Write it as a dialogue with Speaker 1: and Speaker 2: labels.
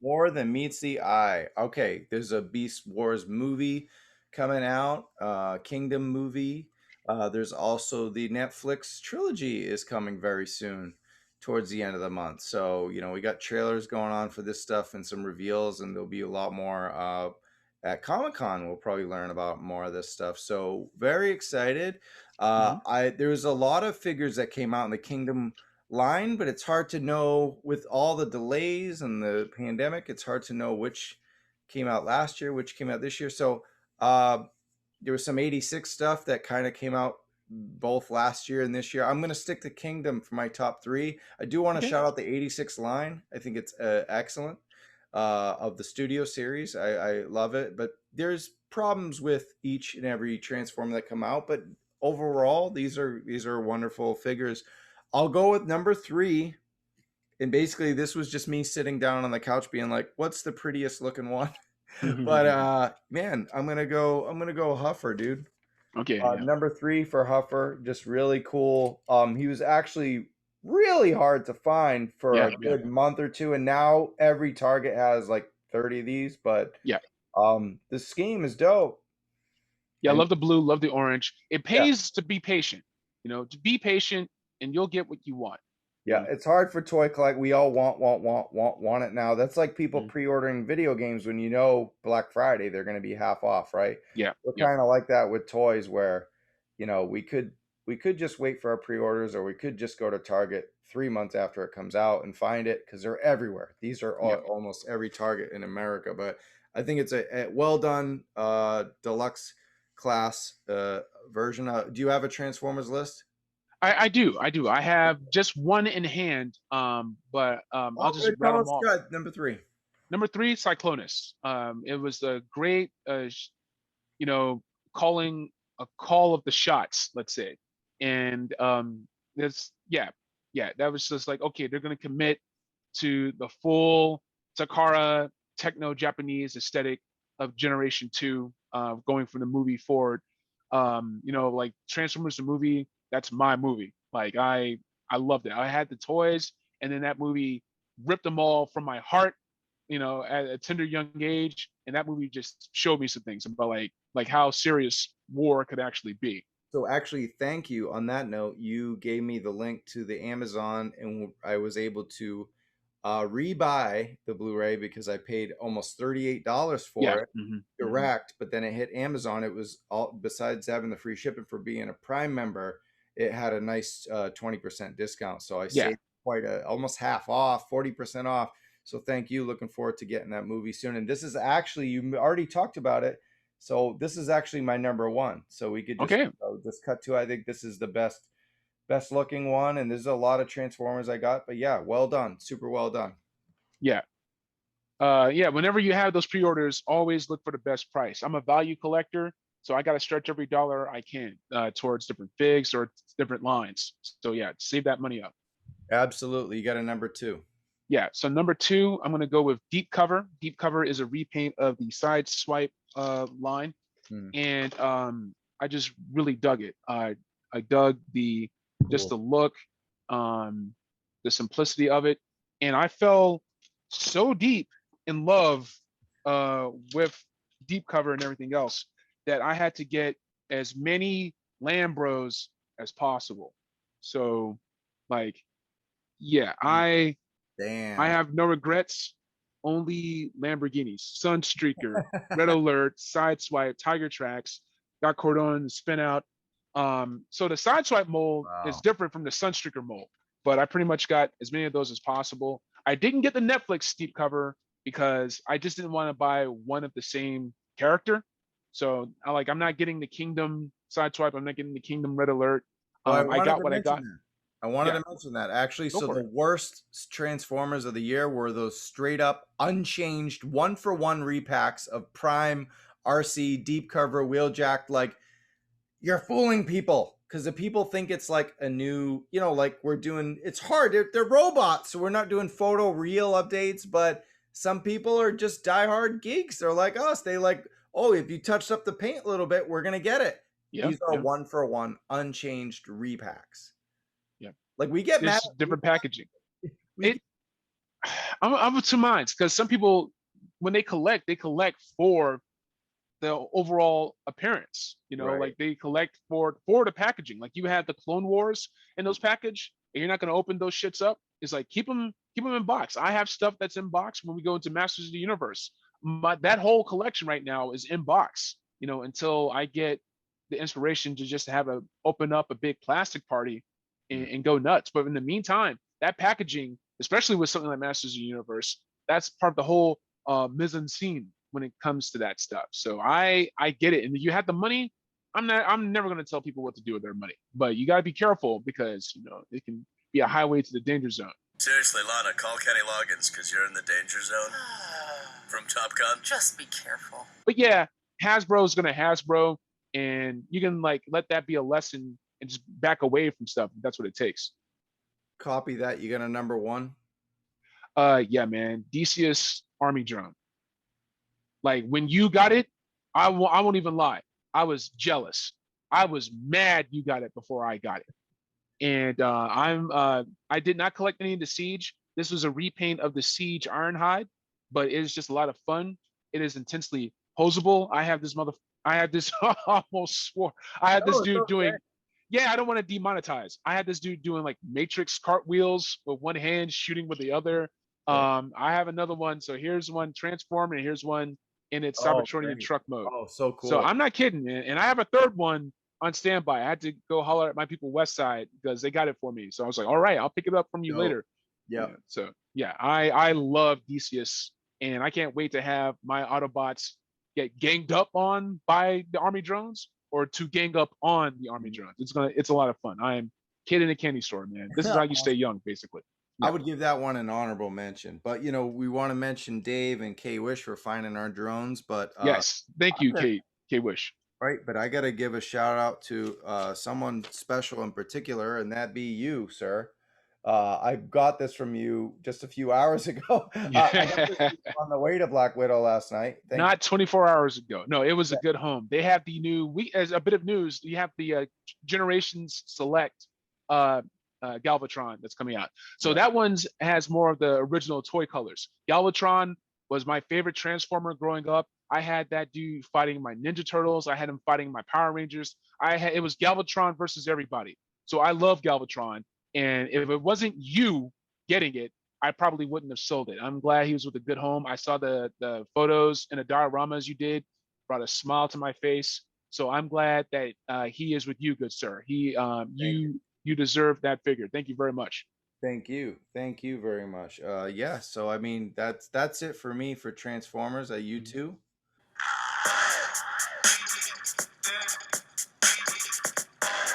Speaker 1: More than meets the eye. Okay, there's a Beast Wars movie coming out, Kingdom movie. There's also the Netflix trilogy is coming very soon, towards the end of the month. So we got trailers going on for this stuff and some reveals, and there'll be a lot more at Comic Con. We'll probably learn about more of this stuff. So very excited.
Speaker 2: Mhm.
Speaker 1: I There was a lot of figures that came out in the Kingdom line, but it's hard to know with all the delays and the pandemic. It's hard to know which came out last year, which came out this year. So uh, there was some 86 stuff that kind of came out both last year and this year. I'm going to stick to Kingdom for my top three. I do want to
Speaker 2: Okay.
Speaker 1: shout out the 86 line. I think it's excellent of the studio series. I love it, but there's problems with each and every transform that come out. But overall, these are wonderful figures. I'll go with number three. And basically, this was just me sitting down on the couch being like, what's the prettiest looking one? But man, I'm gonna go Huffer, dude.
Speaker 2: Okay, yeah.
Speaker 1: Number three for Huffer, just really cool. He was actually really hard to find for
Speaker 2: Yeah,
Speaker 1: a
Speaker 2: yeah,
Speaker 1: good month or two, and now every Target has like 30 of these. But
Speaker 2: yeah.
Speaker 1: the scheme is dope.
Speaker 2: Yeah, I
Speaker 1: And
Speaker 2: love the blue, love the orange. It
Speaker 1: yeah,
Speaker 2: pays to be patient, to be patient and you'll get what you want.
Speaker 1: yeah,
Speaker 2: And
Speaker 1: it's hard for toy collect. We all want it now. That's like people
Speaker 2: mm,
Speaker 1: pre-ordering video games when Black Friday they're going to be half off, right?
Speaker 2: yeah,
Speaker 1: We're
Speaker 2: yeah,
Speaker 1: kind of like that with toys, where we could just wait for our pre-orders, or we could just go to Target 3 months after it comes out and find it because they're everywhere. These are
Speaker 2: yeah.
Speaker 1: almost every Target in America, but I think it's a well done deluxe class version. Do you have a Transformers list?
Speaker 2: I do, I do. I have just one in hand, but I'll just
Speaker 1: Okay, tell
Speaker 2: rattle them
Speaker 1: us.
Speaker 2: off.
Speaker 1: Good. Number three.
Speaker 2: Number three, Cyclonus. It was a great, you know, calling a call of the shots, let's say. And this, yeah, yeah, that was just like, okay, they're going to commit to the full Takara techno Japanese aesthetic of Generation Two, going from the movie forward. Like Transformers the movie, that's my movie. Like I loved it. I had the toys, and then that movie ripped them all from my heart. At a tender young age, and that movie just showed me some things about like how serious war could actually be.
Speaker 1: So actually, thank you. On that note, you gave me the link to the Amazon, and I was able to rebuy the Blu-ray because I paid almost $38
Speaker 2: Yeah.
Speaker 1: for it
Speaker 2: Hmm.
Speaker 1: direct. But then it hit Amazon. It was all besides having the free shipping for being a Prime member, it had a nice 20% discount. So I
Speaker 2: Yeah.
Speaker 1: saved almost half off, 40% off. So thank you. Looking forward to getting that movie soon. And this is actually you already talked about it. So this is actually my number one. So we could just
Speaker 2: Okay.
Speaker 1: just cut to. I think this is the best looking one, and there's a lot of Transformers I got. But yeah, well done, super well done.
Speaker 2: Yeah. Yeah. Whenever you have those pre-orders, always look for the best price. I'm a value collector, so I got to stretch every dollar I can towards different figs or different lines. So yeah, save that money up.
Speaker 1: Absolutely, you got a number two.
Speaker 2: Yeah. So number two, I'm going to go with Deep Cover. Deep Cover is a repaint of the side swipe line,
Speaker 1: Hmm,
Speaker 2: and I just really dug it. I dug the just
Speaker 1: cool.
Speaker 2: the look, um, the simplicity of it, and I fell so deep in love with Deep Cover and everything else that I had to get as many Lambros as possible. So, like, yeah, I
Speaker 1: Damn.
Speaker 2: have no regrets. Only Lamborghinis, Sunstreaker, Red Alert, Sideswipe, Tiger Tracks, got Cordon, Spin Out. So the Sideswipe mold is
Speaker 1: Wow.
Speaker 2: different from the Sunstreaker mold, but I pretty much got as many of those as possible. I didn't get the Netflix steep cover because I just didn't want to buy one of the same character. So I'm not getting the Kingdom Sideswipe. I'm not getting the Kingdom Red Alert.
Speaker 1: Oh, I
Speaker 2: I
Speaker 1: wanted
Speaker 2: got
Speaker 1: to
Speaker 2: what I
Speaker 1: mention
Speaker 2: got.
Speaker 1: that. I wanted
Speaker 2: Yeah,
Speaker 1: to mention that actually.
Speaker 2: go
Speaker 1: So
Speaker 2: for
Speaker 1: the
Speaker 2: it.
Speaker 1: worst Transformers of the year were those straight up unchanged one for one repacks of Prime RC deep cover wheeljack. Like you're fooling people because the people think it's like a new, like we're doing. It's hard. They're robots, so we're not doing photo real updates. But some people are just diehard geeks. They're like us. They like, oh, if you touched up the paint a little bit, we're gonna get it.
Speaker 2: Yeah,
Speaker 1: These are
Speaker 2: yeah,
Speaker 1: one for one unchanged repacks.
Speaker 2: yeah.
Speaker 1: Like we get mad.
Speaker 2: There's different packaging.
Speaker 1: We
Speaker 2: It I'm of two minds because some people when they collect for the overall appearance. You know,
Speaker 1: right.
Speaker 2: like they collect for the packaging. Like you have the Clone Wars in those package, and you're not going to open those shits up. It's like keep them in box. I have stuff that's in box when we go into Masters of the Universe. That whole collection right now is in box. You know, until I get the inspiration to just have a open up a big plastic party
Speaker 1: Mm.
Speaker 2: and go nuts. But in the meantime, that packaging, especially with something like Masters of the Universe, that's part of the whole mise en scene when it comes to that stuff. So I get it. And you have the money. I'm never gonna tell people what to do with their money. But you gotta be careful because you know it can be a highway to the danger zone.
Speaker 3: Seriously, Lana, call Kenny Loggins because you're in the danger zone from Top Gun.
Speaker 4: Just be careful.
Speaker 2: But yeah, Hasbro's gonna Hasbro, and you can like let that be a lesson and just back away from stuff. That's what it takes.
Speaker 1: Copy that. You got a number one.
Speaker 2: Yeah, man, Decius Army Drone. Like when you got it, I won't even lie. I was jealous. I was mad you got it before I got it. And I did not collect any of the Siege. This was a repaint of the Siege Ironhide, but it is just a lot of fun. It is intensely posable. I had this almost swore. I had this
Speaker 1: No, it's
Speaker 2: dude
Speaker 1: okay.
Speaker 2: doing yeah, I don't want to demonetize. I had this dude doing like matrix cartwheels with one hand, shooting with the other.
Speaker 1: Yeah.
Speaker 2: I have another one. So here's one transform, and here's one in its
Speaker 1: Oh,
Speaker 2: Cybertronian
Speaker 1: great.
Speaker 2: truck mode.
Speaker 1: Oh, so
Speaker 2: So
Speaker 1: cool.
Speaker 2: I'm not kidding, man. And I have a third one on standby. I had to go holler at my people West Side because they got it for me. So I was like, all right, I'll pick it up from you
Speaker 1: So,
Speaker 2: later.
Speaker 1: yeah.
Speaker 2: Yeah. So yeah, I love Decius, and I can't wait to have my Autobots get ganged up on by the army drones or to gang up on the army drones. It's a lot of fun. I am kid in a candy store, man. This is how you stay young, basically.
Speaker 1: I
Speaker 2: Yeah.
Speaker 1: would give that one an honorable mention. But you know, we want to mention Dave and K Wish for finding our drones, but
Speaker 2: Yes. Thank
Speaker 1: I'm
Speaker 2: you,
Speaker 1: gonna-
Speaker 2: K Wish.
Speaker 1: right, but I gotta give a shout out to someone special in particular, and that be you, sir. I got this from you just a few hours ago. I got this
Speaker 2: Yeah.
Speaker 1: on the way to Black Widow last night. Thank you.
Speaker 2: Not 24 hours ago. No, it was a
Speaker 1: Yeah,
Speaker 2: good home. They have the new we as a bit of news. You have the Generations Select uh, Galvatron that's coming out. So
Speaker 1: yeah.
Speaker 2: that one's has more of the original toy colors. Galvatron was my favorite Transformer growing up. I had that dude fighting my Ninja Turtles. I had him fighting my Power Rangers. It was Galvatron versus everybody. So I love Galvatron. And if it wasn't you getting it, I probably wouldn't have sold it. I'm glad he was with a good home. I saw the photos and the dioramas you did, brought a smile to my face. So I'm glad that he is with you, good sir.
Speaker 1: Thank you.
Speaker 2: You deserve that figure. Thank you very much.
Speaker 1: Thank you. Thank you very much. Yeah, so I mean that's it for me for Transformers. You too?